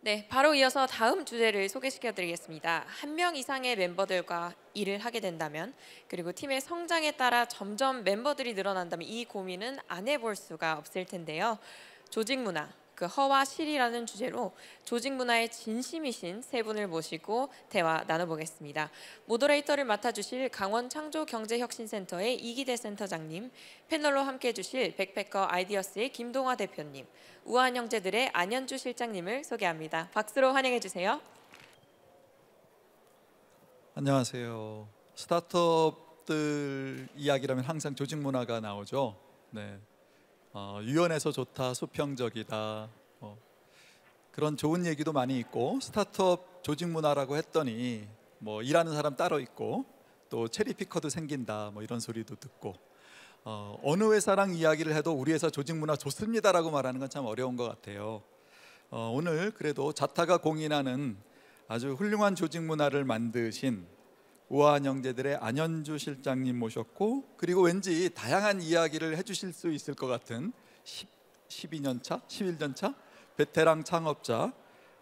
네, 바로 이어서 다음 주제를 소개시켜 드리겠습니다. 한 명 이상의 멤버들과 일을 하게 된다면, 그리고 팀의 성장에 따라 점점 멤버들이 늘어난다면 이 고민은 안 해볼 수가 없을 텐데요. 조직 문화, 그 허와 실이라는 주제로 조직 문화의 진심이신 세 분을 모시고 대화 나눠보겠습니다. 모더레이터를 맡아주실 강원창조경제혁신센터의 이기대 센터장님, 패널로 함께해 주실 백패커 아이디어스의 김동화 대표님, 우한형제들의 안현주 실장님을 소개합니다. 박수로 환영해 주세요. 안녕하세요. 스타트업들 이야기라면 항상 조직 문화가 나오죠. 네, 유연해서 좋다, 수평적이다, 그런 좋은 얘기도 많이 있고, 스타트업 조직 문화라고 했더니 뭐 일하는 사람 따로 있고 또 체리피커도 생긴다, 뭐 이런 소리도 듣고, 어느 회사랑 이야기를 해도 우리 회사 조직 문화 좋습니다라고 말하는 건 참 어려운 것 같아요. 오늘 그래도 자타가 공인하는 아주 훌륭한 조직 문화를 만드신 우한형제들의 안현주 실장님 모셨고, 그리고 왠지 다양한 이야기를 해주실 수 있을 것 같은 12년 차, 11년 차 베테랑 창업자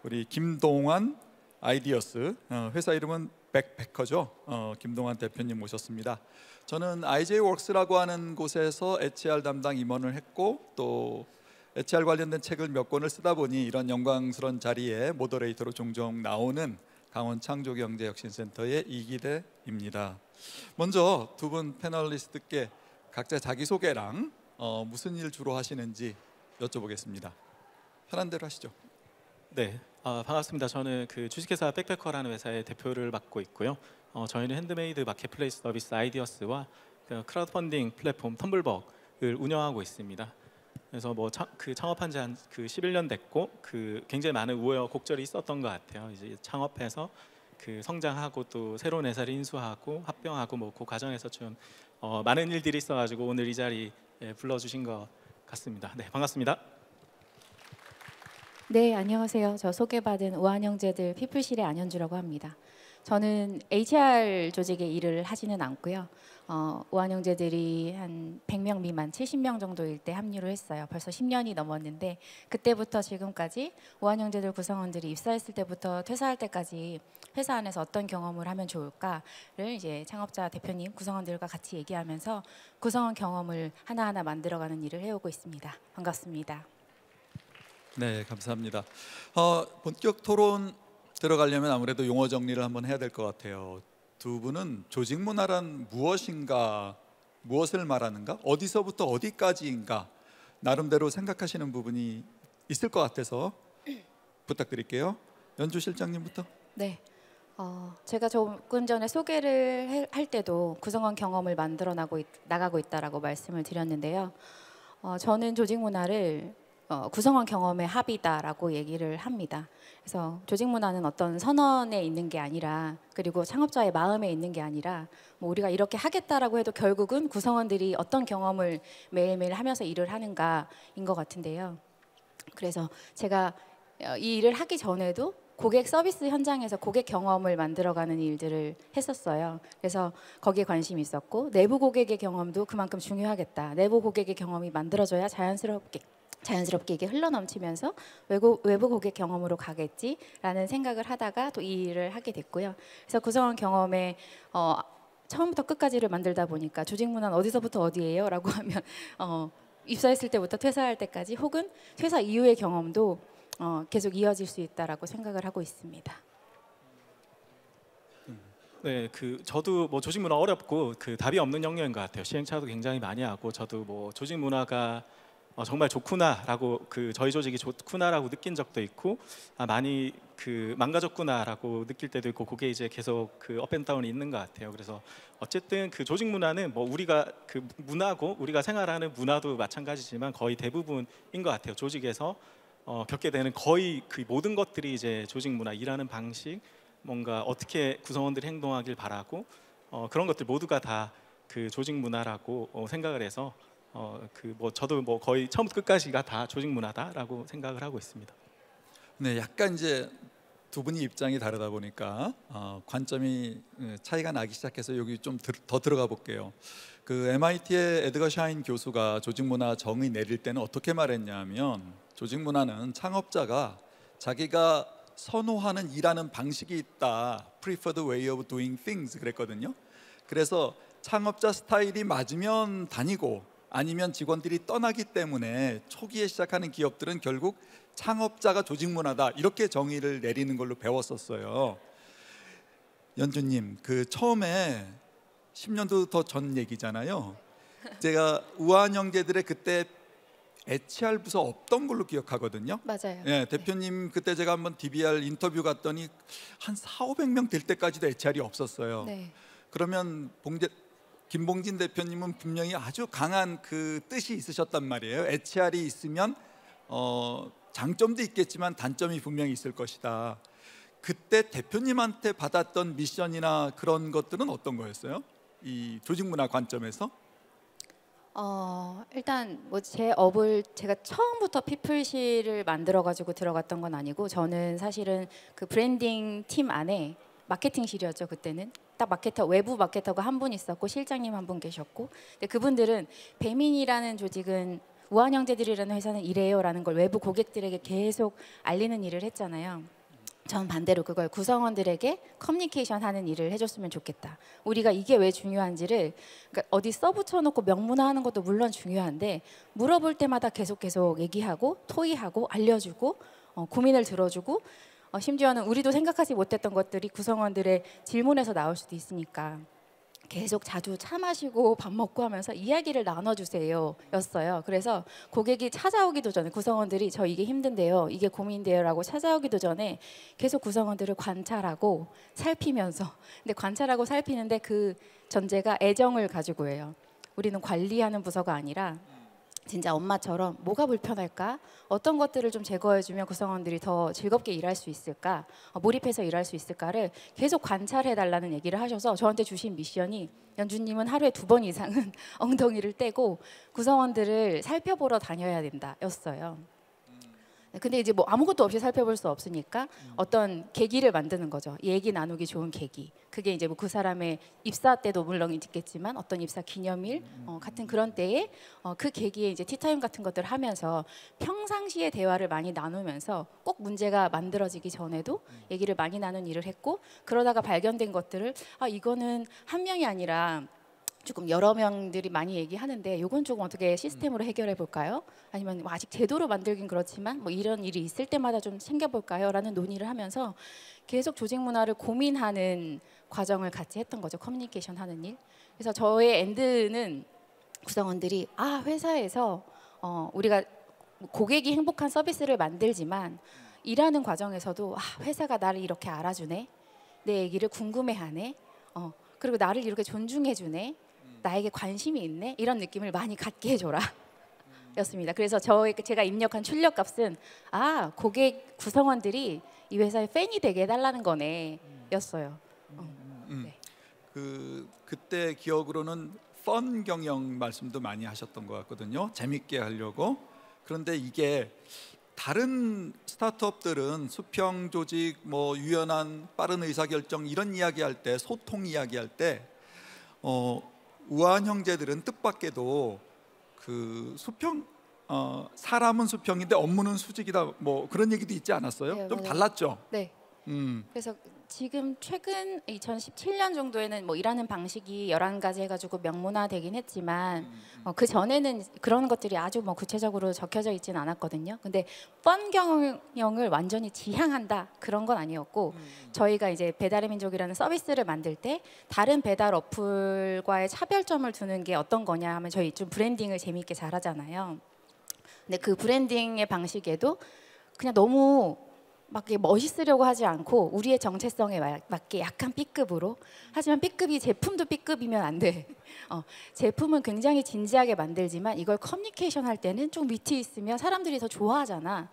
우리 김동환 아이디어스, 회사 이름은 백패커죠. 김동환 대표님 모셨습니다. 저는 IJ웍스라고 하는 곳에서 HR 담당 임원을 했고, 또 HR 관련된 책을 몇 권을 쓰다 보니 이런 영광스러운 자리에 모더레이터로 종종 나오는 강원창조경제혁신센터의 이기대입니다. 먼저 두 분 패널리스트께 각자 자기소개랑 무슨 일 주로 하시는지 여쭤보겠습니다. 편한 대로 하시죠. 네, 반갑습니다. 저는 그 주식회사 백패커라는 회사의 대표를 맡고 있고요. 저희는 핸드메이드 마켓플레이스 서비스 아이디어스와 그 크라우드펀딩 플랫폼 텀블벅을 운영하고 있습니다. 그래서 뭐 창업한 지 한 11년 됐고, 굉장히 많은 우여곡절이 있었던 것 같아요. 이제 창업해서 성장하고 또 새로운 회사를 인수하고 합병하고 뭐 그 과정에서 좀 많은 일들이 있어가지고 오늘 이 자리에 불러주신 것 같습니다. 네, 반갑습니다. 네, 안녕하세요. 저 소개받은 우한형제들 피플실의 안현주라고 합니다. 저는 HR 조직에 일을 하지는 않고요. 우한형제들이 한 100명 미만, 70명 정도일 때 합류를 했어요. 벌써 10년이 넘었는데, 그때부터 지금까지 우한형제들 구성원들이 입사했을 때부터 퇴사할 때까지 회사 안에서 어떤 경험을 하면 좋을까를 이제 창업자 대표님, 구성원들과 같이 얘기하면서 구성원 경험을 하나하나 만들어가는 일을 해오고 있습니다. 반갑습니다. 네, 감사합니다. 본격 토론 들어가려면 아무래도 용어 정리를 한번 해야 될 것 같아요. 두 분은 조직 문화란 무엇인가, 무엇을 말하는가, 어디서부터 어디까지인가 나름대로 생각하시는 부분이 있을 것 같아서 부탁드릴게요. 연주 실장님부터. 네, 제가 조금 전에 소개를 할 때도 구성원 경험을 만들어 나가고 있다라고 말씀을 드렸는데요. 저는 조직 문화를 구성원 경험의 합이다라고 얘기를 합니다. 그래서 조직 문화는 어떤 선언에 있는 게 아니라, 그리고 창업자의 마음에 있는 게 아니라, 뭐 우리가 이렇게 하겠다라고 해도 결국은 구성원들이 어떤 경험을 매일매일 하면서 일을 하는가인 것 같은데요. 그래서 제가 이 일을 하기 전에도 고객 서비스 현장에서 고객 경험을 만들어가는 일들을 했었어요. 그래서 거기에 관심이 있었고, 내부 고객의 경험도 그만큼 중요하겠다. 내부 고객의 경험이 만들어져야 자연스럽게 이게 흘러넘치면서 외부 고객 경험으로 가겠지라는 생각을 하다가 또 이 일을 하게 됐고요. 그래서 구성원 경험에 처음부터 끝까지를 만들다 보니까 조직 문화는 어디서부터 어디예요? 라고 하면 입사했을 때부터 퇴사할 때까지, 혹은 퇴사 이후의 경험도 계속 이어질 수 있다라고 생각을 하고 있습니다. 네, 저도 뭐 조직 문화 어렵고 답이 없는 영역인 것 같아요. 시행착오도 굉장히 많이 하고, 저도 뭐 조직 문화가 정말 좋구나라고, 저희 조직이 좋구나라고 느낀 적도 있고, 많이 망가졌구나라고 느낄 때도 있고, 그게 이제 계속 업앤다운이 있는 것 같아요. 그래서 어쨌든 조직 문화는 뭐 우리가 문화고, 우리가 생활하는 문화도 마찬가지지만 거의 대부분인 것 같아요. 조직에서 겪게 되는 거의 모든 것들이 이제 조직 문화, 일하는 방식, 뭔가 어떻게 구성원들이 행동하길 바라고, 그런 것들 모두가 다 조직 문화라고 생각을 해서, 저도 뭐 거의 처음부터 끝까지가 다 조직 문화다라고 생각을 하고 있습니다. 네, 약간 이제 두 분이 입장이 다르다 보니까 관점이 차이가 나기 시작해서 여기 좀 더 들어가 볼게요. MIT의 에드거 샤인 교수가 조직 문화 정의 내릴 때는 어떻게 말했냐면, 조직 문화는 창업자가 자기가 선호하는 일하는 방식이 있다. Preferred way of doing things 그랬거든요. 그래서 창업자 스타일이 맞으면 다니고 아니면 직원들이 떠나기 때문에 초기에 시작하는 기업들은 결국 창업자가 조직 문화다 이렇게 정의를 내리는 걸로 배웠었어요. 연주님, 그 처음에 10년도 더 전 얘기잖아요. 제가 우아한 형제들의 그때 HR 부서 없던 걸로 기억하거든요. 맞아요. 예, 대표님 그때 제가 한번 DBR 인터뷰 갔더니 한 4,500명 될 때까지도 HR이 없었어요. 네. 그러면 김봉진 대표님은 분명히 아주 강한 그 뜻이 있으셨단 말이에요. HR이 있으면 장점도 있겠지만 단점이 분명히 있을 것이다. 그때 대표님한테 받았던 미션이나 그런 것들은 어떤 거였어요? 이 조직 문화 관점에서? 일단 뭐 제 업을 제가 처음부터 피플실을 만들어 가지고 들어갔던 건 아니고 저는 사실은 그 브랜딩 팀 안에 마케팅실이었죠. 그때는 딱 마케터, 외부 마케터가 한 분 있었고 실장님 한 분 계셨고, 근데 그분들은 배민이라는 조직은 우한 형제들이라는 회사는 이래요라는 걸 외부 고객들에게 계속 알리는 일을 했잖아요. 전 반대로 그걸 구성원들에게 커뮤니케이션 하는 일을 해줬으면 좋겠다. 우리가 이게 왜 중요한지를 그러니까 어디 써붙여놓고 명문화하는 것도 물론 중요한데 물어볼 때마다 계속 얘기하고 토의하고 알려주고 고민을 들어주고 심지어는 우리도 생각하지 못했던 것들이 구성원들의 질문에서 나올 수도 있으니까 계속 자주 차 마시고 밥 먹고 하면서 이야기를 나눠주세요 였어요. 그래서 고객이 찾아오기도 전에 구성원들이 저 이게 힘든데요, 이게 고민돼요 라고 찾아오기도 전에 계속 구성원들을 관찰하고 살피면서, 근데 관찰하고 살피는데 그 전제가 애정을 가지고 해요. 우리는 관리하는 부서가 아니라 진짜 엄마처럼 뭐가 불편할까? 어떤 것들을 좀 제거해주면 구성원들이 더 즐겁게 일할 수 있을까? 몰입해서 일할 수 있을까를 계속 관찰해달라는 얘기를 하셔서 저한테 주신 미션이 연주님은 하루에 2번 이상은 엉덩이를 떼고 구성원들을 살펴보러 다녀야 된다 였어요. 근데 이제 뭐 아무것도 없이 살펴볼 수 없으니까 어떤 계기를 만드는 거죠. 얘기 나누기 좋은 계기. 그게 이제 뭐 그 사람의 입사 때도 물론 있겠지만 어떤 입사 기념일 같은 그런 때에 그 계기에 이제 티타임 같은 것들을 하면서 평상시에 대화를 많이 나누면서 꼭 문제가 만들어지기 전에도 얘기를 많이 나눈 일을 했고, 그러다가 발견된 것들을 이거는 한 명이 아니라 조금 여러 명들이 많이 얘기하는데 이건 조금 어떻게 시스템으로 해결해 볼까요? 아니면 뭐 아직 제도로 만들긴 그렇지만 뭐 이런 일이 있을 때마다 좀 챙겨볼까요? 라는 논의를 하면서 계속 조직 문화를 고민하는 과정을 같이 했던 거죠. 커뮤니케이션 하는 일. 그래서 저의 엔드는 구성원들이 회사에서 우리가 고객이 행복한 서비스를 만들지만 일하는 과정에서도 회사가 나를 이렇게 알아주네, 내 얘기를 궁금해하네, 그리고 나를 이렇게 존중해주네, 나에게 관심이 있네, 이런 느낌을 많이 갖게 해줘라 였습니다. 그래서 제가 입력한 출력값은 고객 구성원들이 이 회사의 팬이 되게 해달라는 거네 였어요. 네. 그때 기억으로는 펀 경영 말씀도 많이 하셨던 것 같거든요. 재밌게 하려고. 그런데 이게 다른 스타트업들은 수평 조직, 뭐 유연한 빠른 의사결정 이런 이야기할 때, 소통 이야기할 때 우아한 형제들은 뜻밖에도 그 수평 사람은 수평인데 업무는 수직이다, 뭐 그런 얘기도 있지 않았어요? 네, 좀 맞아요. 달랐죠? 네. 그래서 지금 최근 2017년 정도에는 뭐 일하는 방식이 11가지 해가지고 명문화되긴 했지만 그 전에는 그런 것들이 아주 뭐 구체적으로 적혀져 있지는 않았거든요. 근데 펀 경영을 완전히 지향한다 그런 건 아니었고, 저희가 이제 배달의 민족이라는 서비스를 만들 때 다른 배달 어플과의 차별점을 두는 게 어떤 거냐 하면 저희 좀 브랜딩을 재미있게 잘하잖아요. 근데 그 브랜딩의 방식에도 그냥 너무 막 멋있으려고 하지 않고 우리의 정체성에 맞게 약간 B급으로, 하지만 B급이 제품도 B급이면 안 돼. 제품은 굉장히 진지하게 만들지만 이걸 커뮤니케이션 할 때는 좀 위트 있으면 사람들이 더 좋아하잖아.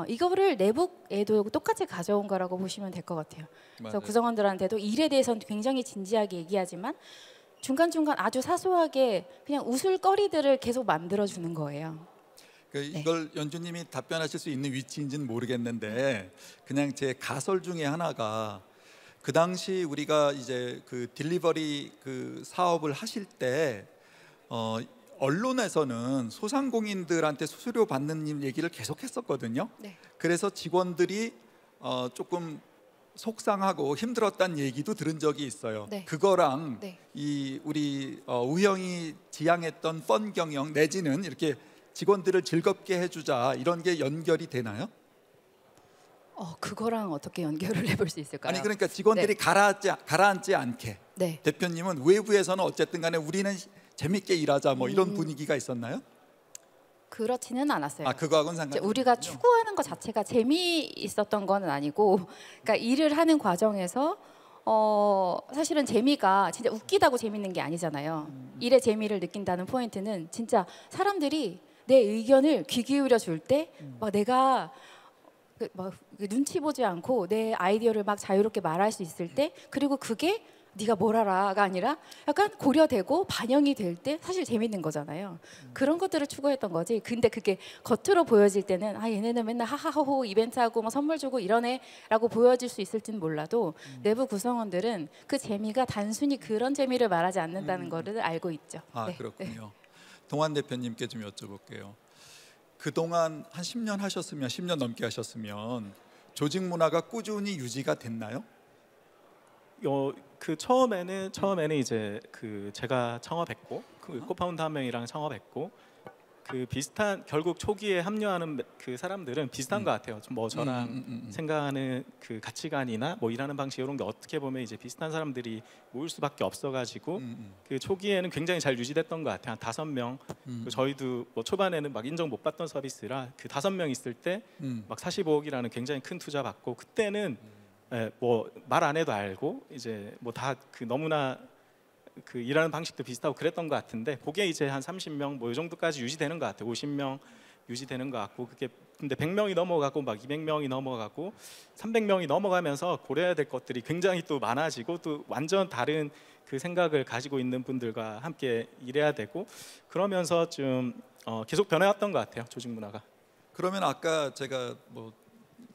이거를 내부에도 똑같이 가져온 거라고 보시면 될 것 같아요. 그래서 맞아요. 구성원들한테도 일에 대해서는 굉장히 진지하게 얘기하지만 중간중간 아주 사소하게 그냥 웃을거리들을 계속 만들어주는 거예요. 이걸 연주님이 답변하실 수 있는 위치인지는 모르겠는데, 그냥 제 가설 중에 하나가, 그 당시 우리가 이제 그 딜리버리 그 사업을 하실 때 언론에서는 소상공인들한테 수수료 받는 얘기를 계속 했었거든요. 네. 그래서 직원들이 조금 속상하고 힘들었다는 얘기도 들은 적이 있어요. 네. 그거랑 네. 이 우리 우영이 지향했던 펀 경영 내지는 이렇게 직원들을 즐겁게 해주자 이런 게 연결이 되나요? 그거랑 어떻게 연결을 해볼 수 있을까요? 아니 그러니까 직원들이 가라앉지 않게 네. 대표님은 외부에서는 어쨌든 간에 우리는 재밌게 일하자 뭐 이런 음. 분위기가 있었나요? 그렇지는 않았어요. 그거하고는 이제 상관이 우리가 없군요. 추구하는 것 자체가 재미있었던 건 아니고, 그러니까 일을 하는 과정에서 사실은 재미가 진짜 웃기다고 재밌는 게 아니잖아요. 일의 재미를 느낀다는 포인트는 진짜 사람들이 내 의견을 귀 기울여 줄 때 막 내가 막 눈치 보지 않고 내 아이디어를 막 자유롭게 말할 수 있을 때, 그리고 그게 네가 뭘 알아가 아니라 약간 고려되고 반영이 될 때 사실 재밌는 거잖아요. 그런 것들을 추구했던 거지. 근데 그게 겉으로 보여질 때는 얘네는 맨날 하하호호 이벤트하고 뭐 선물 주고 이러네라고 보여질 수 있을지는 몰라도 내부 구성원들은 그 재미가 단순히 그런 재미를 말하지 않는다는 거를 알고 있죠. 네. 그렇군요. 동환 대표님께 좀 여쭤볼게요. 그동안 한 10년 하셨으면 10년 넘게 하셨으면 조직 문화가 꾸준히 유지가 됐나요? 그 처음에는 이제 그 제가 창업했고 그 코파운더 한 명이랑 창업했고, 그 비슷한 결국 초기에 합류하는 그 사람들은 비슷한 것 같아요. 뭐 저랑 생각하는 그 가치관이나 뭐 일하는 방식 이런 게 어떻게 보면 이제 비슷한 사람들이 모일 수밖에 없어가지고 그 초기에는 굉장히 잘 유지됐던 것 같아요. 한 5명. 저희도 뭐 초반에는 막 인정 못 받던 서비스라 그 5명 있을 때 막 45억이라는 굉장히 큰 투자 받고, 그때는 뭐 말 안 해도 알고 이제 뭐 다 그 너무나 그 일하는 방식도 비슷하고 그랬던 것 같은데, 그게 이제 한 30명 뭐 이 정도까지 유지되는 것 같아요. 50명 유지되는 것 같고, 그게 근데 100명이 넘어가고 막 200명이 넘어가고 300명이 넘어가면서 고려해야 될 것들이 굉장히 또 많아지고, 또 완전 다른 그 생각을 가지고 있는 분들과 함께 일해야 되고, 그러면서 좀 계속 변해왔던 것 같아요, 조직 문화가. 그러면 아까 제가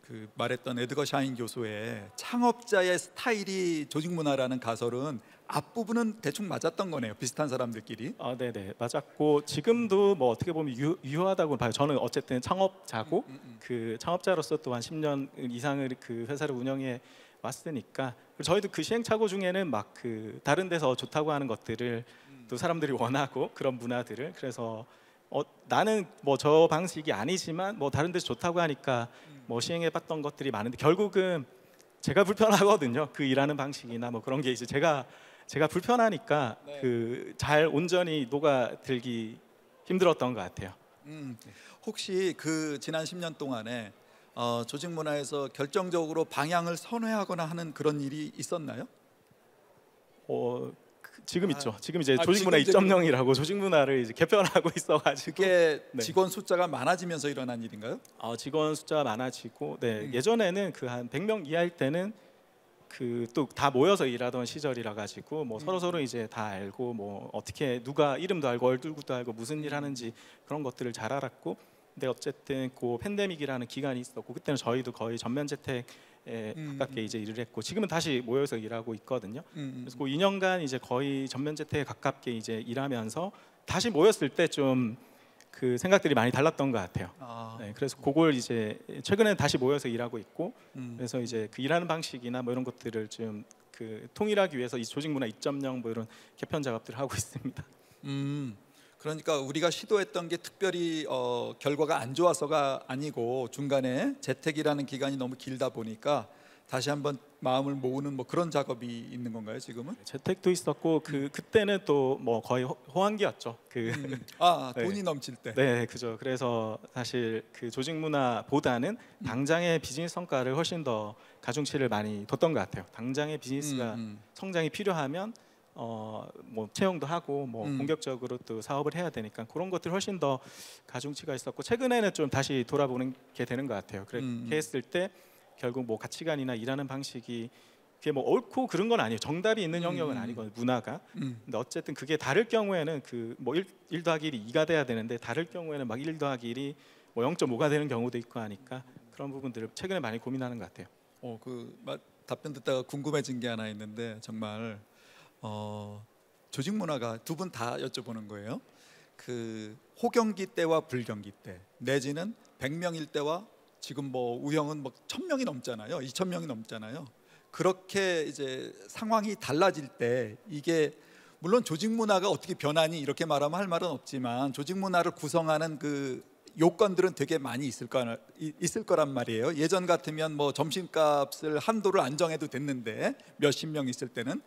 그 말했던 에드거 샤인 교수의 창업자의 스타일이 조직 문화라는 가설은 앞부분은 대충 맞았던 거네요. 비슷한 사람들끼리. 네네, 맞았고 지금도 뭐 어떻게 보면 유효하다고 봐요. 저는 어쨌든 창업자고 그 창업자로서 또한 10년 이상을 그 회사를 운영해 왔으니까, 그리고 저희도 그 시행착오 중에는 막 그 다른 데서 좋다고 하는 것들을 또 사람들이 원하고 그런 문화들을, 그래서 나는 뭐 저 방식이 아니지만 뭐 다른 데서 좋다고 하니까 뭐 시행해봤던 것들이 많은데, 결국은 제가 불편하거든요. 그 일하는 방식이나 뭐 그런 게 이제 제가 불편하니까 그 잘 온전히 녹아들기 힘들었던 것 같아요. 혹시 그 지난 10년 동안에 조직 문화에서 결정적으로 방향을 선회하거나 하는 그런 일이 있었나요? 지금 있죠. 지금 이제 조직 지금 문화 이제 2.0이라고 조직 문화를 이제 개편하고 있어가지고. 그게 네. 직원 숫자가 많아지면서 일어난 일인가요? 직원 숫자가 많아지고, 예전에는 그 한 100명 이하일 때는 그 또 다 모여서 일하던 시절이라 가지고 뭐 서로 이제 다 알고 뭐 어떻게 누가 이름도 알고 얼굴도 알고 무슨 일 하는지 그런 것들을 잘 알았고, 근데 어쨌든 그 팬데믹이라는 기간이 있었고, 그때는 저희도 거의 전면 재택에 가깝게 이제 일을 했고, 지금은 다시 모여서 일하고 있거든요. 그래서 그 2년간 이제 거의 전면 재택에 가깝게 이제 일하면서 다시 모였을 때 좀 그 생각들이 많이 달랐던 것 같아요. 네, 그래서 그걸 이제 최근에 다시 모여서 일하고 있고, 그래서 이제 그 일하는 방식이나 뭐 이런 것들을 좀 그 통일하기 위해서 이 조직 문화 2.0 뭐 이런 개편 작업들을 하고 있습니다. 그러니까 우리가 시도했던 게 특별히 결과가 안 좋아서가 아니고 중간에 재택이라는 기간이 너무 길다 보니까 다시 한번 마음을 모으는 뭐 그런 작업이 있는 건가요, 지금은? 재택도 있었고 그때는 또 뭐 거의 호황기였죠. 네. 돈이 넘칠 때. 네, 그죠. 그래서 사실 그 조직 문화보다는 당장의 비즈니스 성과를 훨씬 더 가중치를 많이 뒀던 것 같아요. 당장의 비즈니스가 성장이 필요하면 뭐 채용도 하고 뭐 본격적으로 또 사업을 해야 되니까 그런 것들 훨씬 더 가중치가 있었고, 최근에는 좀 다시 돌아보는 게 되는 것 같아요. 그렇게 했을 때 결국 뭐 가치관이나 일하는 방식이 그게 뭐 옳고 그런 건 아니에요. 정답이 있는 영역은 아니거든요, 문화가. 근데 어쨌든 그게 다를 경우에는 그 뭐 1 더하기 1이 2가 돼야 되는데, 다를 경우에는 막 1 더하기 1이 뭐 0.5가 되는 경우도 있고 하니까 그런 부분들을 최근에 많이 고민하는 것 같아요. 답변 듣다가 궁금해진 게 하나 있는데, 정말 조직 문화가 두 분 다 여쭤보는 거예요. 그 호경기 때와 불경기 때, 내지는 100명일 때와 지금 뭐 우형은 뭐 1,000명이 넘잖아요. 2,000명이 넘잖아요. 그렇게 이제 상황이 달라질 때 이게 물론 조직 문화가 어떻게 변하니 이렇게 말하면 할 말은 없지만 조직 문화를 구성하는 그 요건들은 되게 많이 있을 거란 말이에요. 예전 같으면 뭐 점심값을 한도를 안 정해도 됐는데 몇십 명 있을 때는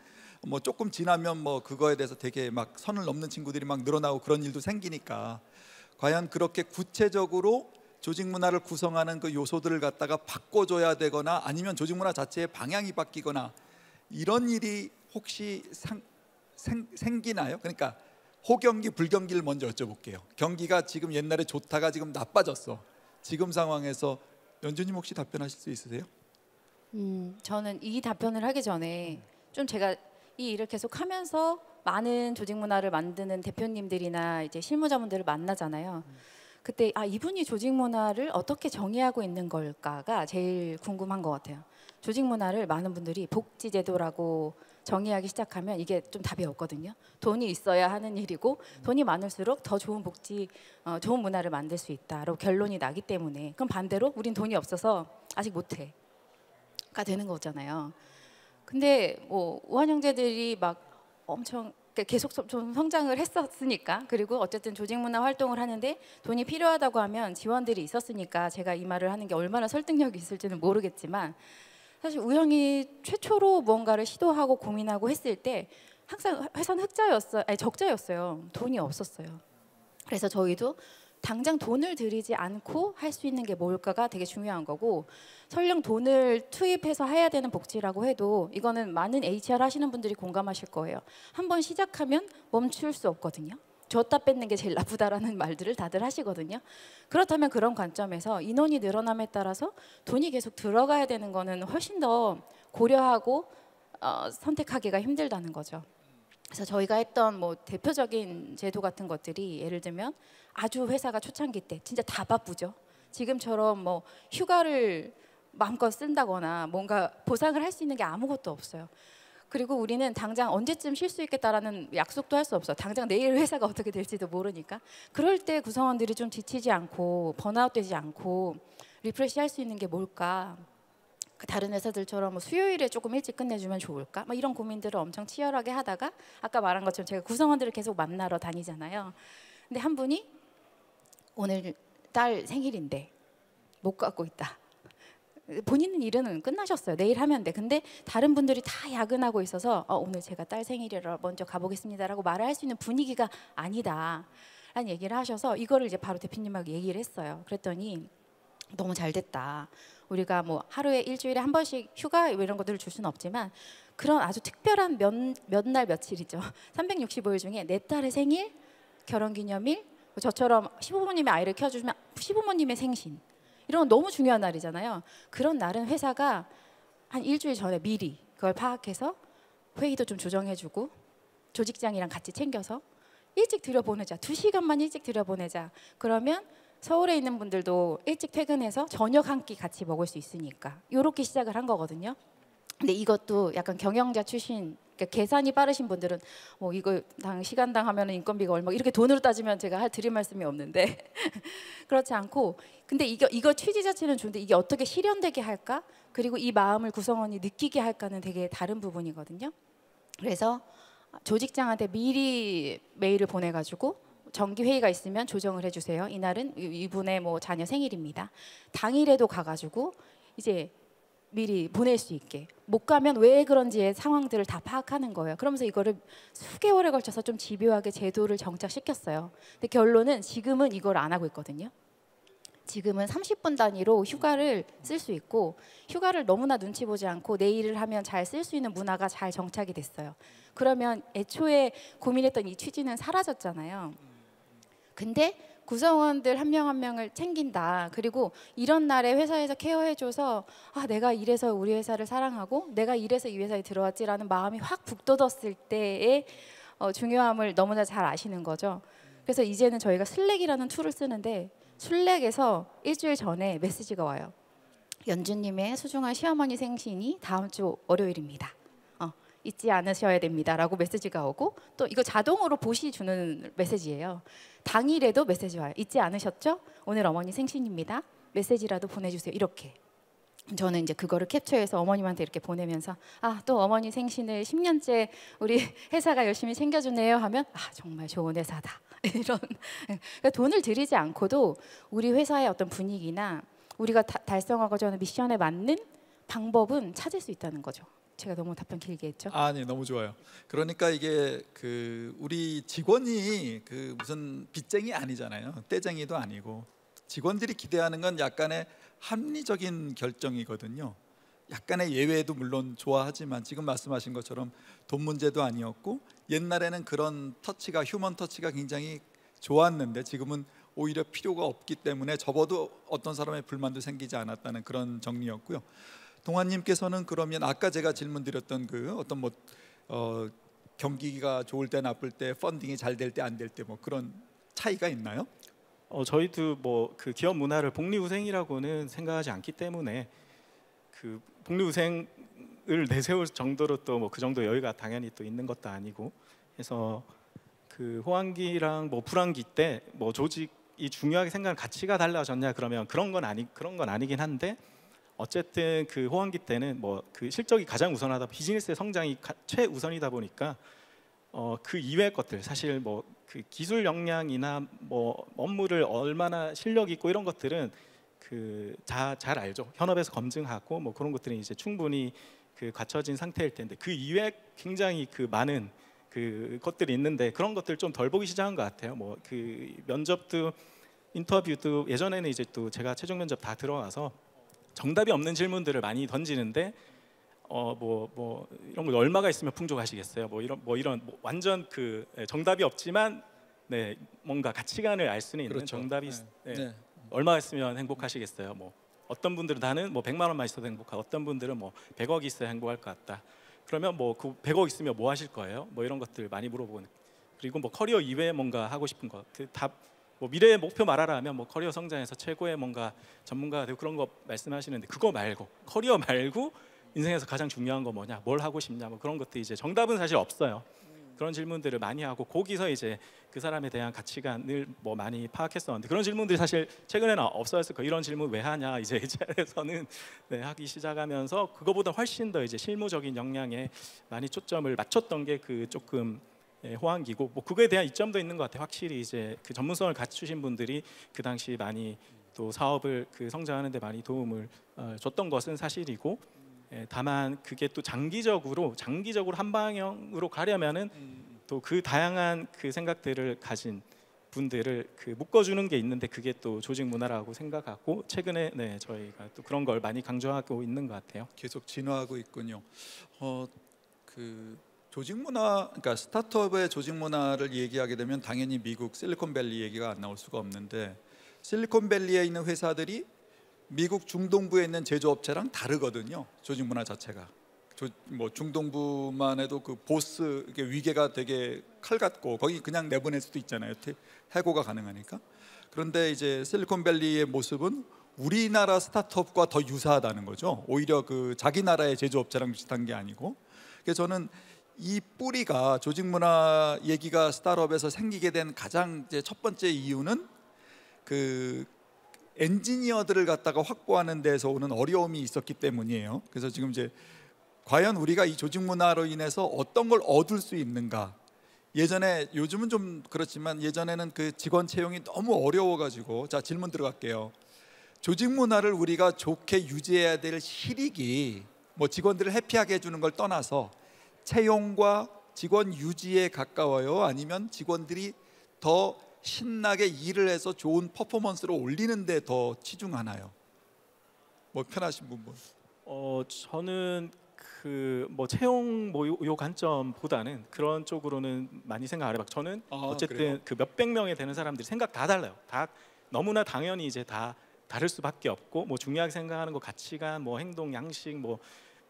뭐 조금 지나면 뭐 그거에 대해서 되게 막 선을 넘는 친구들이 막 늘어나고 그런 일도 생기니까 과연 그렇게 구체적으로 조직 문화를 구성하는 그 요소들을 갖다가 바꿔줘야 되거나 아니면 조직 문화 자체의 방향이 바뀌거나 이런 일이 혹시 생기나요? 그러니까 호경기 불경기를 먼저 여쭤볼게요. 경기가 지금 옛날에 좋다가 지금 나빠졌어. 지금 상황에서 연주님 혹시 답변하실 수 있으세요? 저는 이 답변을 하기 전에 좀 제가 이 일을 계속 하면서 많은 조직 문화를 만드는 대표님들이나 이제 실무자분들을 만나잖아요. 그때 이분이 조직 문화를 어떻게 정의하고 있는 걸까가 제일 궁금한 것 같아요. 조직 문화를 많은 분들이 복지 제도라고 정의하기 시작하면 이게 좀 답이 없거든요. 돈이 있어야 하는 일이고 돈이 많을수록 더 좋은 복지, 좋은 문화를 만들 수 있다라고 결론이 나기 때문에 그럼 반대로 우린 돈이 없어서 아직 못해가 되는 거잖아요. 근데 뭐 우한 형제들이 막 엄청 계속 좀 성장을 했었으니까 그리고 어쨌든 조직 문화 활동을 하는데 돈이 필요하다고 하면 지원들이 있었으니까 제가 이 말을 하는 게 얼마나 설득력이 있을지는 모르겠지만 사실 우영이 최초로 무언가를 시도하고 고민하고 했을 때 항상 회사는 적자였어요. 돈이 없었어요. 그래서 저희도 당장 돈을 들이지 않고 할 수 있는 게 뭘까가 되게 중요한 거고 설령 돈을 투입해서 해야 되는 복지라고 해도 이거는 많은 HR 하시는 분들이 공감하실 거예요. 한번 시작하면 멈출 수 없거든요. 줬다 뺏는 게 제일 나쁘다라는 말들을 다들 하시거든요. 그렇다면 그런 관점에서 인원이 늘어남에 따라서 돈이 계속 들어가야 되는 거는 훨씬 더 고려하고 선택하기가 힘들다는 거죠. 그래서 저희가 했던 뭐 대표적인 제도 같은 것들이 예를 들면 아주 회사가 초창기 때 진짜 다 바쁘죠. 지금처럼 뭐 휴가를 마음껏 쓴다거나 뭔가 보상을 할 수 있는 게 아무것도 없어요. 그리고 우리는 당장 언제쯤 쉴 수 있겠다라는 약속도 할 수 없어요. 당장 내일 회사가 어떻게 될지도 모르니까. 그럴 때 구성원들이 좀 지치지 않고 번아웃 되지 않고 리프레시 할 수 있는 게 뭘까? 다른 회사들처럼 뭐 수요일에 조금 일찍 끝내주면 좋을까? 막 이런 고민들을 엄청 치열하게 하다가 아까 말한 것처럼 제가 구성원들을 계속 만나러 다니잖아요. 근데 한 분이 오늘 딸 생일인데 못 가고 있다. 본인은 일은 끝나셨어요. 내일 하면 돼. 근데 다른 분들이 다 야근하고 있어서 오늘 제가 딸 생일이라 먼저 가보겠습니다라고 말을 할 수 있는 분위기가 아니다 라는 얘기를 하셔서 이거를 이제 바로 대표님하고 얘기를 했어요. 그랬더니 너무 잘 됐다. 우리가 뭐 하루에 일주일에 한 번씩 휴가 이런 것들을 줄 수는 없지만 그런 아주 특별한 몇 날 며칠이죠. 365일 중에 내 딸의 생일, 결혼기념일, 저처럼 시부모님의 아이를 키워주시면 시부모님의 생신 이런 건 너무 중요한 날이잖아요. 그런 날은 회사가 한 일주일 전에 미리 그걸 파악해서 회의도 좀 조정해주고 조직장이랑 같이 챙겨서 일찍 들여보내자. 2시간만 일찍 들여보내자. 그러면 서울에 있는 분들도 일찍 퇴근해서 저녁 한 끼 같이 먹을 수 있으니까 이렇게 시작을 한 거거든요. 근데 이것도 약간 경영자 출신 그러니까 계산이 빠르신 분들은 이거 시간당 하면 인건비가 얼마 이렇게 돈으로 따지면 제가 드릴 말씀이 없는데 그렇지 않고 근데 이거 취지 자체는 좋은데 이게 어떻게 실현되게 할까? 그리고 이 마음을 구성원이 느끼게 할까는 되게 다른 부분이거든요. 그래서 조직장한테 미리 메일을 보내가지고 정기 회의가 있으면 조정을 해주세요. 이날은 이분의 뭐 자녀 생일입니다. 당일에도 가가지고 이제 미리 보낼 수 있게 못 가면 왜 그런지의 상황들을 다 파악하는 거예요. 그러면서 이거를 수개월에 걸쳐서 좀 집요하게 제도를 정착시켰어요. 근데 결론은 지금은 이걸 안 하고 있거든요. 지금은 30분 단위로 휴가를 쓸 수 있고 휴가를 너무나 눈치 보지 않고 내 일을 하면 잘 쓸 수 있는 문화가 잘 정착이 됐어요. 그러면 애초에 고민했던 이 취지는 사라졌잖아요. 근데 구성원들 한 명 한 명을 챙긴다. 그리고 이런 날에 회사에서 케어해줘서 내가 이래서 우리 회사를 사랑하고 내가 이래서 이 회사에 들어왔지라는 마음이 확 북돋았을 때의 중요함을 너무나 잘 아시는 거죠. 그래서 이제는 저희가 슬랙이라는 툴을 쓰는데 슬랙에서 일주일 전에 메시지가 와요. 연주님의 소중한 시어머니 생신이 다음 주 월요일입니다. 잊지 않으셔야 됩니다 라고 메시지가 오고 또 이거 자동으로 보시 주는 메시지예요. 당일에도 메시지 와요. 잊지 않으셨죠? 오늘 어머니 생신입니다. 메시지라도 보내주세요. 이렇게. 저는 이제 그거를 캡처해서 어머님한테 이렇게 보내면서 또 어머니 생신을 10년째 우리 회사가 열심히 챙겨주네요 하면 정말 좋은 회사다 이런. 그러니까 돈을 들이지 않고도 우리 회사의 어떤 분위기나 우리가 달성하고자 하는 미션에 맞는 방법은 찾을 수 있다는 거죠. 제가 너무 답변 길게 했죠? 아니, 너무 좋아요. 그러니까 이게 우리 직원이 무슨 빚쟁이 아니잖아요. 떼쟁이도 아니고, 직원들이 기대하는 건 약간의 합리적인 결정이거든요. 약간의 예외도 물론 좋아하지만 지금 말씀하신 것처럼 돈 문제도 아니었고, 옛날에는 그런 터치가, 휴먼 터치가 굉장히 좋았는데 지금은 오히려 필요가 없기 때문에 접어도 어떤 사람의 불만도 생기지 않았다는 그런 정리였고요. 동환님께서는 그러면 아까 제가 질문드렸던 어떤 경기가 좋을 때 나쁠 때 펀딩이 잘 될 때 안 될 때 그런 차이가 있나요? 저희도 그 기업 문화를 복리후생이라고는 생각하지 않기 때문에 그 복리후생을 내세울 정도로 또 그 정도 여유가 당연히 또 있는 것도 아니고 해서 그 호황기랑 불황기 때 조직이 중요하게 생각하는 가치가 달라졌냐 그러면 그런 건 아니긴 한데, 어쨌든 그 호황기 때는 그 실적이 가장 우선하다, 비즈니스의 성장이 최우선이다 보니까 그 이외의 것들, 사실 그 기술 역량이나 업무를 얼마나 실력 있고 이런 것들은 잘 알죠. 현업에서 검증하고 그런 것들이 이제 충분히 갖춰진 상태일 텐데, 그 이외에 굉장히 많은 것들이 있는데 그런 것들 좀 덜 보기 시작한 것 같아요. 그 면접도 인터뷰도 예전에는 이제 또 제가 최종 면접 다 들어가서 정답이 없는 질문들을 많이 던지는데 이런 거 얼마가 있으면 풍족하시겠어요? 이런 완전 정답이 없지만 뭔가 가치관을 알 수는 있는, 그렇죠. 정답이 네. 얼마가 있으면 행복하시겠어요? 어떤 분들은 나는 100만 원만 있어도 행복하고, 어떤 분들은 100억 있어야 행복할 것 같다. 그러면 그 100억 있으면 뭐 하실 거예요? 이런 것들 많이 물어보고, 그리고 커리어 이외에 뭔가 하고 싶은 거, 미래의 목표 말하라 하면 커리어 성장해서 최고의 뭔가 전문가가 되고 그런 거 말씀하시는데, 그거 말고 커리어 말고 인생에서 가장 중요한 거 뭐냐, 뭘 하고 싶냐, 그런 것도 이제 정답은 사실 없어요. 그런 질문들을 많이 하고 거기서 이제 그 사람에 대한 가치관을 많이 파악했었는데, 그런 질문들이 사실 최근에는 없어졌을 거예요. 이런 질문 왜 하냐 이제 HR에서는 하기 시작하면서 그거보다 훨씬 더 이제 실무적인 역량에 많이 초점을 맞췄던 게 조금 호황기고, 그거에 대한 이점도 있는 것 같아요. 확실히 이제 그 전문성을 갖추신 분들이 그 당시 많이 또 사업을 성장하는 데 많이 도움을 줬던 것은 사실이고, 다만 그게 또 장기적으로 한 방향으로 가려면은 또 그 다양한 생각들을 가진 분들을 묶어주는 게 있는데, 그게 또 조직 문화라고 생각하고 최근에 저희가 또 그런 걸 많이 강조하고 있는 것 같아요. 계속 진화하고 있군요. 조직 문화, 그러니까 스타트업의 조직 문화를 얘기하게 되면 당연히 미국 실리콘밸리 얘기가 안 나올 수가 없는데, 실리콘밸리에 있는 회사들이 미국 중동부에 있는 제조업체랑 다르거든요. 조직 문화 자체가. 중동부만 해도 그 보스 위계가 되게 칼 같고 거기 그냥 내보낼 수도 있잖아요. 해고가 가능하니까. 그런데 이제 실리콘밸리의 모습은 우리나라 스타트업과 더 유사하다는 거죠. 오히려 자기 나라의 제조업체랑 비슷한 게 아니고. 그래서 저는 이 뿌리가, 조직 문화 얘기가 스타트업에서 생기게 된 가장 이제 첫 번째 이유는 엔지니어들을 갖다가 확보하는 데서 오는 어려움이 있었기 때문이에요. 그래서 지금 이제 과연 우리가 이 조직 문화로 인해서 어떤 걸 얻을 수 있는가. 요즘은 좀 그렇지만 예전에는 직원 채용이 너무 어려워가지고. 자, 질문 들어갈게요. 조직 문화를 우리가 좋게 유지해야 될 실익이 직원들을 해피하게 해주는 걸 떠나서 채용과 직원 유지에 가까워요? 아니면 직원들이 더 신나게 일을 해서 좋은 퍼포먼스를 올리는 데 더 치중하나요? 편하신 분. 저는 채용 요 관점보다는 그런 쪽으로는 많이 생각 안 해봤고, 저는 어쨌든 그래요? 몇백 명에 되는 사람들이 생각 다 달라요. 다 너무나 당연히 이제 다 다를 수밖에 없고, 중요하게 생각하는 거, 가치관, 행동, 양식,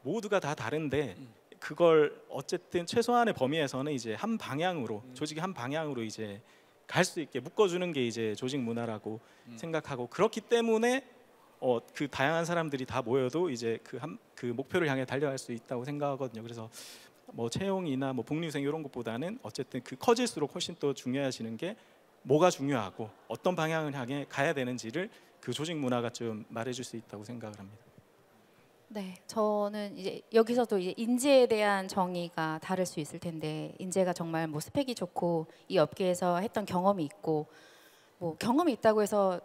모두가 다 다른데, 그걸 어쨌든 최소한의 범위에서는 이제 한 방향으로, 조직이 한 방향으로 이제 갈 수 있게 묶어주는 게 이제 조직 문화라고 생각하고, 그렇기 때문에 그 다양한 사람들이 다 모여도 이제 그 목표를 향해 달려갈 수 있다고 생각하거든요. 그래서 채용이나 복리후생 이런 것보다는 어쨌든 커질수록 훨씬 더 중요해지는 게 뭐가 중요하고 어떤 방향을 향해 가야 되는지를 그 조직 문화가 좀 말해줄 수 있다고 생각을 합니다. 네, 저는 이제 여기서도 이제 인재에 대한 정의가 다를 수 있을 텐데 인재가 정말 뭐 스펙이 좋고 이 업계에서 했던 경험이 있고 뭐 경험이 있다고 해서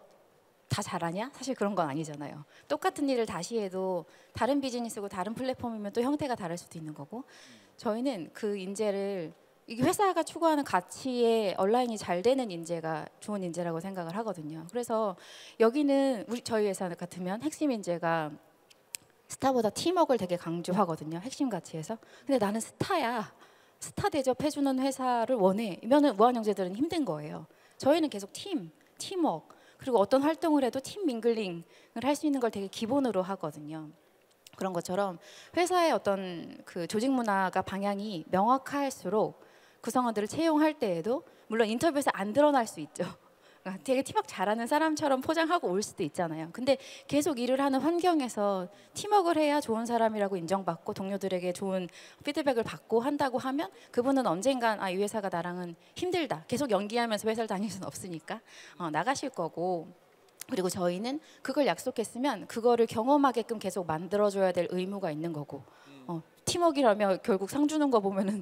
다 잘하냐? 사실 그런 건 아니잖아요. 똑같은 일을 다시 해도 다른 비즈니스고 다른 플랫폼이면 또 형태가 다를 수도 있는 거고 저희는 그 인재를 이게 회사가 추구하는 가치에 얼라인이 잘 되는 인재가 좋은 인재라고 생각을 하거든요. 그래서 여기는 저희 회사 같으면 핵심 인재가 스타보다 팀워크를 되게 강조하거든요. 핵심 가치에서. 근데 나는 스타야. 스타 대접해주는 회사를 원해. 이면은 무한영재들은 힘든 거예요. 저희는 계속 팀워크 그리고 어떤 활동을 해도 팀 밍글링을 할 수 있는 걸 되게 기본으로 하거든요. 그런 것처럼 회사의 어떤 그 조직 문화가 방향이 명확할수록 구성원들을 채용할 때에도 물론 인터뷰에서 안 드러날 수 있죠. 되게 팀워크 잘하는 사람처럼 포장하고 올 수도 있잖아요. 근데 계속 일을 하는 환경에서 팀워크를 해야 좋은 사람이라고 인정받고 동료들에게 좋은 피드백을 받고 한다고 하면 그분은 언젠간 이 회사가 나랑은 힘들다. 계속 연기하면서 회사를 다닐 수는 없으니까 나가실 거고 그리고 저희는 그걸 약속했으면 그거를 경험하게끔 계속 만들어줘야 될 의무가 있는 거고 팀워크라며 결국 상 주는 거 보면은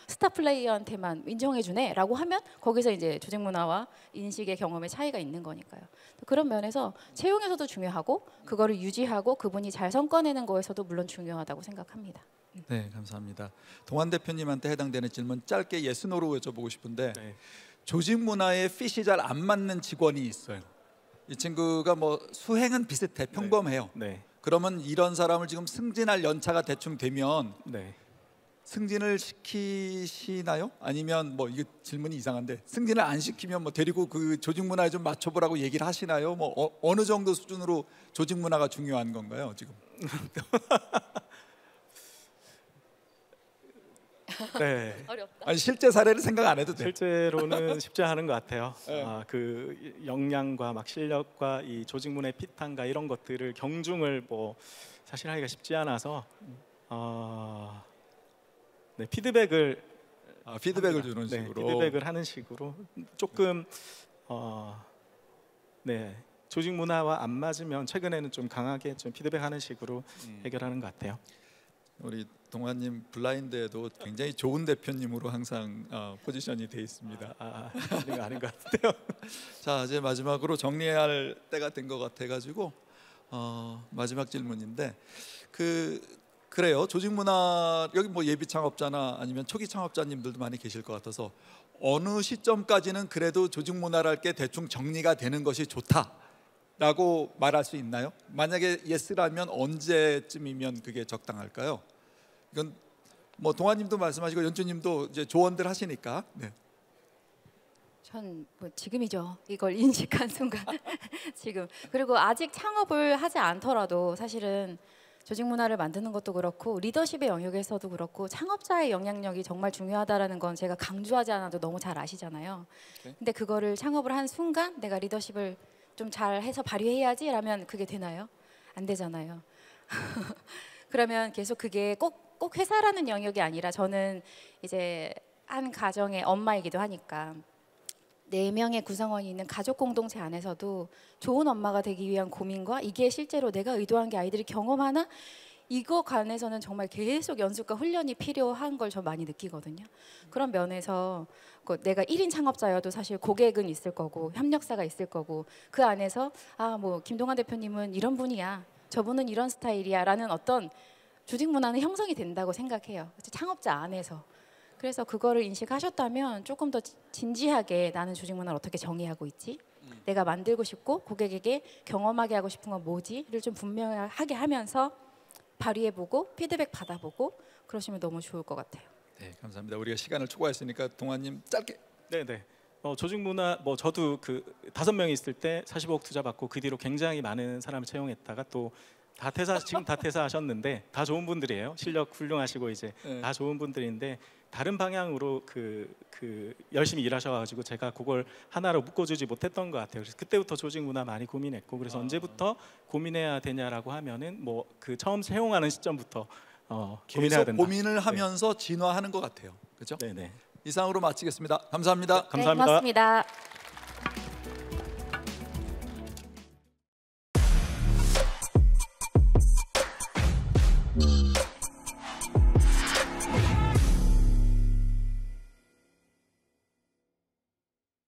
스타 플레이어한테만 인정해주네라고 하면 거기서 이제 조직 문화와 인식의 경험의 차이가 있는 거니까요. 그런 면에서 채용에서도 중요하고 그거를 유지하고 그분이 잘 성과내는 거에서도 물론 중요하다고 생각합니다. 네, 감사합니다. 동환 대표님한테 해당되는 질문 짧게 예스노로 여쭤보고 싶은데 네. 조직 문화에 핏이 잘 안 맞는 직원이 있어요. 이 친구가 뭐 수행은 비슷해 평범해요. 네. 그러면 이런 사람을 지금 승진할 연차가 대충 되면 네. 승진을 시키시나요? 아니면 뭐 이게 질문이 이상한데 승진을 안 시키면 뭐 데리고 그 조직 문화에 좀 맞춰보라고 얘기를 하시나요? 뭐 어느 정도 수준으로 조직 문화가 중요한 건가요 지금? 네. 어렵다. 아니 실제 사례를 생각 안 해도 돼. 실제로는 쉽지 않은 것 같아요. 네. 그 역량과 막 실력과 이 조직 문화의 핏한가 이런 것들을 경중을 뭐 사실 하기가 쉽지 않아서 네, 피드백을 피드백을 합니다. 주는 네, 식으로. 피드백을 하는 식으로 조금 네, 조직 문화와 안 맞으면 최근에는 좀 강하게 좀 피드백하는 식으로 해결하는 것 같아요. 우리 동환님 블라인드에도 굉장히 좋은 대표님으로 항상 포지션이 돼 있습니다. 이거 아닌 것 같아요. 자 이제 마지막으로 정리해야 할 때가 된 것 같아가지고 마지막 질문인데 그래요 조직 문화 여기 뭐 예비 창업자나 아니면 초기 창업자님들도 많이 계실 것 같아서 어느 시점까지는 그래도 조직 문화랄 게 대충 정리가 되는 것이 좋다라고 말할 수 있나요? 만약에 예스라면 언제쯤이면 그게 적당할까요? 이건 뭐 동환님도 말씀하시고 연주님도 이제 조언들 하시니까. 네. 전 뭐 지금이죠. 이걸 인식한 순간 지금. 그리고 아직 창업을 하지 않더라도 사실은 조직 문화를 만드는 것도 그렇고 리더십의 영역에서도 그렇고 창업자의 영향력이 정말 중요하다라는 건 제가 강조하지 않아도 너무 잘 아시잖아요. 근데 그거를 창업을 한 순간 내가 리더십을 좀 잘해서 발휘해야지라면 그게 되나요? 안 되잖아요. 그러면 계속 그게 꼭 회사라는 영역이 아니라 저는 이제 한 가정의 엄마이기도 하니까 4명의 구성원이 있는 가족 공동체 안에서도 좋은 엄마가 되기 위한 고민과 이게 실제로 내가 의도한 게 아이들이 경험하나 이거 관해서는 정말 계속 연습과 훈련이 필요한 걸 저 많이 느끼거든요. 그런 면에서 내가 1인 창업자여도 사실 고객은 있을 거고 협력사가 있을 거고 그 안에서 뭐 김동환 대표님은 이런 분이야 저분은 이런 스타일이야 라는 어떤 조직 문화는 형성이 된다고 생각해요. 창업자 안에서. 그래서 그거를 인식하셨다면 조금 더 진지하게 나는 조직 문화를 어떻게 정의하고 있지? 내가 만들고 싶고 고객에게 경험하게 하고 싶은 건 뭐지?를 좀 분명하게 하면서 발휘해보고 피드백 받아보고 그러시면 너무 좋을 것 같아요. 네, 감사합니다. 우리가 시간을 초과했으니까 동환님 짧게. 네네. 조직 문화 뭐 저도 그 5명이 있을 때 45억 투자 받고 그 뒤로 굉장히 많은 사람을 채용했다가 또 다 지금 다 퇴사하셨는데 다 좋은 분들이에요. 실력 훌륭하시고 이제 네. 다 좋은 분들인데 다른 방향으로 그 열심히 일하셔가지고 제가 그걸 하나로 묶어주지 못했던 것 같아요. 그래서 그때부터 조직 문화 많이 고민했고 그래서 언제부터 고민해야 되냐라고 하면은 뭐 그 처음 채용하는 시점부터 고민해야 계속 된다. 고민을 하면서 진화하는 것 같아요. 그렇죠? 네네. 이상으로 마치겠습니다. 감사합니다. 감사합니다. 네, 고맙습니다.